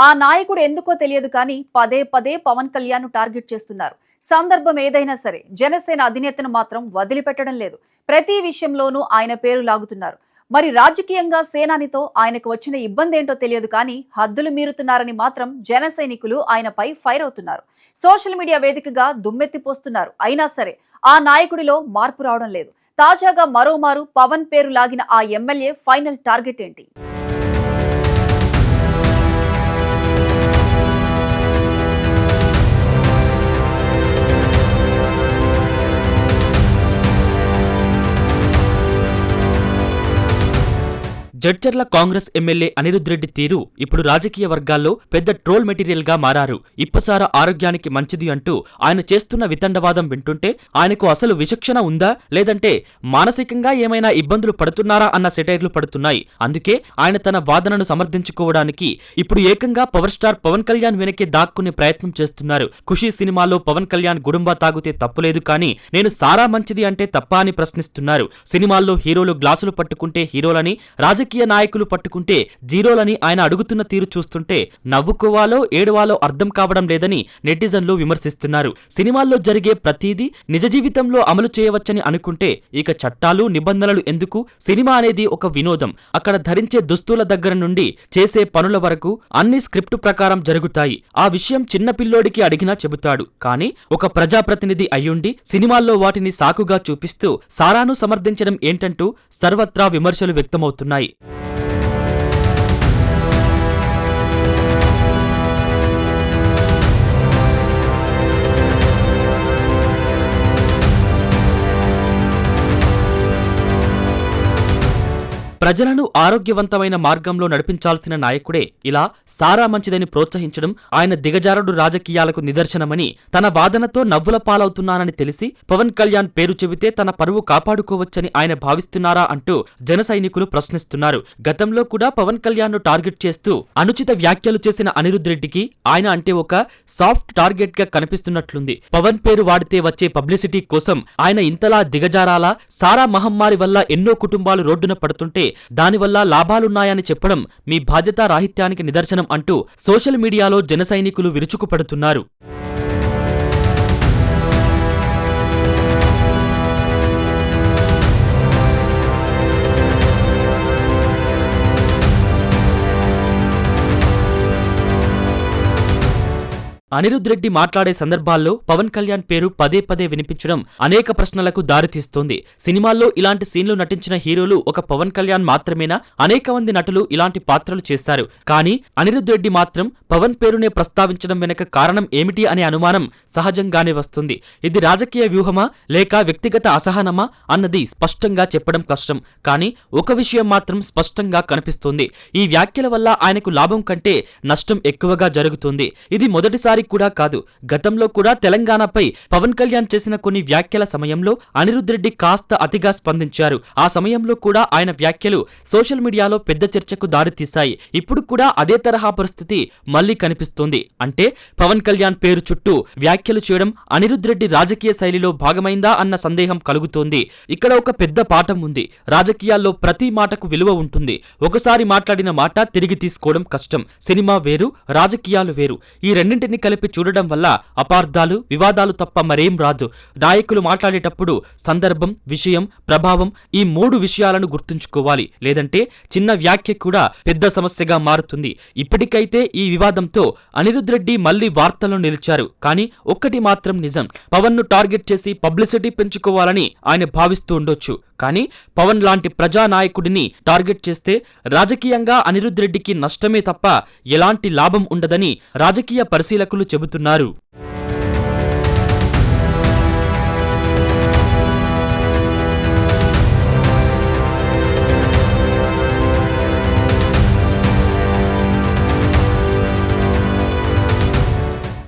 ఆ నాయకుడు ఎందుకో తెలియదు కానీ పదే పదే పవన్ కళ్యాణ్ టార్గెట్ చేస్తున్నారు. సందర్భం ఏదైనా సరే జనసేన అధినేతను మాత్రం వదిలిపెట్టడం లేదు. ప్రతి విషయంలోనూ ఆయన పేరు లాగుతున్నారు. మరి రాజకీయంగా సేనానితో ఆయనకు వచ్చిన ఇబ్బంది ఏంటో తెలియదు కానీ హద్దులు మీరుతున్నారని మాత్రం జన సైనికులు ఆయనపై ఫైర్ అవుతున్నారు. సోషల్ మీడియా వేదికగా దుమ్మెత్తిపోస్తున్నారు. అయినా సరే ఆ నాయకుడిలో మార్పు రావడం లేదు. తాజాగా మరోమారు పవన్ పేరు లాగిన ఆ ఎమ్మెల్యే ఫైనల్ టార్గెట్ ఏంటి? జడ్చర్ల కాంగ్రెస్ ఎమ్మెల్యే అనిరుద్ రెడ్డి తీరు ఇప్పుడు రాజకీయ వర్గాల్లో పెద్ద ట్రోల్ మెటీరియల్ గా మారారు. ఇప్పసార ఆరోగ్యానికి మంచిది అంటూ ఆయన చేస్తున్న వితండవాదం వింటుంటే ఆయనకు అసలు విచక్షణ ఉందా లేదంటే మానసికంగా ఏమైనా ఇబ్బందులు పడుతున్నారా అన్న సెటైర్లు పడుతున్నాయి. అందుకే ఆయన తన వాదనను సమర్థించుకోవడానికి ఇప్పుడు ఏకంగా పవర్ స్టార్ పవన్ కళ్యాణ్ వెనకే దాక్కునే ప్రయత్నం చేస్తున్నారు. ఖుషీ సినిమాలో పవన్ కళ్యాణ్ గుడుంబా తాగుతే తప్పులేదు కానీ నేను సారా మంచిది అంటే తప్ప అని ప్రశ్నిస్తున్నారు. సినిమాల్లో హీరోలు గ్లాసులు పట్టుకుంటే హీరోలని, రాజకీయ నాయకులు పట్టుకుంటే జీరోలని ఆయన అడుగుతున్న తీరు చూస్తుంటే నవ్వుకోవాలో ఏడవాలో అర్థం కావడం లేదని నెటిజన్లు విమర్శిస్తున్నారు. సినిమాల్లో జరిగే ప్రతిదీ నిజ జీవితంలో అమలు చేయవచ్చని అనుకుంటే ఇక చట్టాలు నిబంధనలు ఎందుకు? సినిమా అనేది ఒక వినోదం. అక్కడ ధరించే దుస్తుల దగ్గర నుండి చేసే పనుల వరకు అన్ని స్క్రిప్టు ప్రకారం జరుగుతాయి. ఆ విషయం చిన్న పిల్లోడికి అడిగినా చెబుతాడు. కానీ ఒక ప్రజాప్రతినిధి అయ్యుండి సినిమాల్లో వాటిని సాకుగా చూపిస్తూ సారాను సమర్థించడం ఏంటంటూ సర్వత్రా విమర్శలు వ్యక్తమవుతున్నాయి. ప్రజలను ఆరోగ్యవంతమైన మార్గంలో నడిపించాల్సిన నాయకుడే ఇలా సారా మంచిదని ప్రోత్సహించడం ఆయన దిగజారుడు రాజకీయాలకు నిదర్శనమని, తన వాదనతో నవ్వుల పాలవుతున్నానని తెలిసి పవన్ కళ్యాణ్ పేరు చెబితే తన పరువు కాపాడుకోవచ్చని ఆయన భావిస్తున్నారా అంటూ జన సైనికులు ప్రశ్నిస్తున్నారు. గతంలో కూడా పవన్ కళ్యాణ్ ను టార్గెట్ చేస్తూ అనుచిత వ్యాఖ్యలు చేసిన అనిరుద్ రెడ్డికి ఆయన అంటే ఒక సాఫ్ట్ టార్గెట్ గా కనిపిస్తున్నట్లుంది. పవన్ పేరు వాడితే వచ్చే పబ్లిసిటీ కోసం ఆయన ఇంతలా దిగజారాలా? సారా మహమ్మారి వల్ల ఎన్నో కుటుంబాలు రోడ్డున పడుతుంటే దానివల్ల లాభాలున్నాయని చెప్పడం మీ బాధ్యతా రాహిత్యానికి నిదర్శనం అంటూ సోషల్ మీడియాలో జన సైనికులు విరుచుకుపడుతున్నారు. అనిరుద్ రెడ్డి మాట్లాడే సందర్భాల్లో పవన్ కళ్యాణ్ పేరు పదే పదే వినిపించడం అనేక ప్రశ్నలకు దారితీస్తోంది. సినిమాల్లో ఇలాంటి సీన్లు నటించిన హీరోలు ఒక పవన్ కళ్యాణ్ మాత్రమేనా? అనేక మంది నటులు ఇలాంటి పాత్రలు చేశారు. కానీ అనిరుద్ రెడ్డి మాత్రం పవన్ పేరునే ప్రస్తావించడం వెనక కారణం ఏమిటి అనే అనుమానం సహజంగానే వస్తుంది. ఇది రాజకీయ వ్యూహమా లేక వ్యక్తిగత అసహనమా అన్నది స్పష్టంగా చెప్పడం కష్టం. కానీ ఒక విషయం మాత్రం స్పష్టంగా కనిపిస్తోంది. ఈ వ్యాఖ్యల వల్ల ఆయనకు లాభం కంటే నష్టం ఎక్కువగా జరుగుతుంది. ఇది మొదటిసారి కూడా కాదు. గతంలో కూడా తెలంగాణపై పవన్ కళ్యాణ్ చేసిన కొన్ని వ్యాఖ్యల సమయంలో అనిరుద్ రెడ్డి కాస్త అతిగా స్పందించారు. ఆ సమయంలో కూడా ఆయన వ్యాఖ్యలు సోషల్ మీడియాలో పెద్ద చర్చకు దారితీశాయి. ఇప్పుడు కూడా అదే తరహా పరిస్థితి మళ్లీ కనిపిస్తోంది. అంటే పవన్ కళ్యాణ్ పేరు చుట్టూ వ్యాఖ్యలు చేయడం అనిరుద్ రెడ్డి రాజకీయ శైలిలో భాగమైందా అన్న సందేహం కలుగుతోంది. ఇక్కడ ఒక పెద్ద పాఠం ఉంది. రాజకీయాల్లో ప్రతి మాటకు విలువ ఉంటుంది. ఒకసారి మాట్లాడిన మాట తిరిగి తీసుకోవడం కష్టం. సినిమా వేరు, రాజకీయాలు వేరు. ఈ రెండింటిని కలిపి చూడడం వల్ల అపార్థాలు, వివాదాలు తప్ప మరేం రాదు. నాయకులు మాట్లాడేటప్పుడు సందర్భం, విషయం, ప్రభావం ఈ మూడు విషయాలను గుర్తుంచుకోవాలి. లేదంటే చిన్న వ్యాఖ్య కూడా పెద్ద సమస్యగా మారుతుంది. ఇప్పటికైతే ఈ వివాదంతో అనిరుద్ రెడ్డి మళ్లీ వార్తల్లో నిలిచారు. కానీ ఒక్కటి మాత్రం నిజం, పవన్ ను టార్గెట్ చేసి పబ్లిసిటీ పెంచుకోవాలని ఆయన భావిస్తూ ఉండొచ్చు. కానీ పవన్ లాంటి ప్రజానాయకుడిని టార్గెట్ చేస్తే రాజకీయంగా అనిరుద్ రెడ్డికి నష్టమే తప్ప ఎలాంటి లాభం ఉండదని రాజకీయ పరిశీలకులు చెబుతున్నారు.